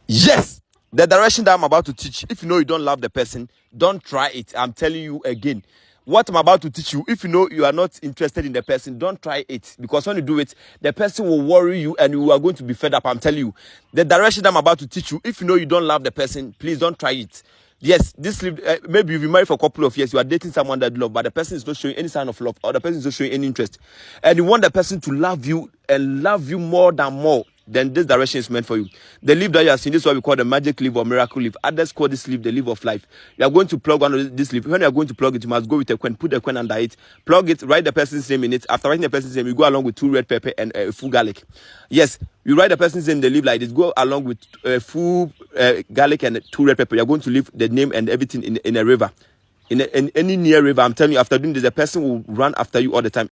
Yes, the direction that I'm about to teach, if you know you don't love the person, don't try it. I'm telling you again. What I'm about to teach you, if you know you are not interested in the person, don't try it. Because when you do it, the person will worry you and you are going to be fed up. I'm telling you. The direction that I'm about to teach you, if you know you don't love the person, please don't try it. Yes, this sleep, maybe you've been married for a couple of years, you are dating someone that you love, but the person is not showing any sign of love, or the person is not showing any interest. And you want the person to love you and love you more than more. Then this direction is meant for you. The leaf that you are seeing, this is what we call the magic leaf or miracle leaf. Others call this leaf the leaf of life. You are going to plug one of this leaf. When you are going to plug it, you must go with a coin, put the coin under it, plug it, write the person's name in it. After writing the person's name, you go along with 2 red pepper and full garlic. Yes, you write the person's name in the leaf like this, go along with full garlic and 2 red pepper. You are going to leave the name and everything in a river. In any near river. I'm telling you, after doing this, the person will run after you all the time.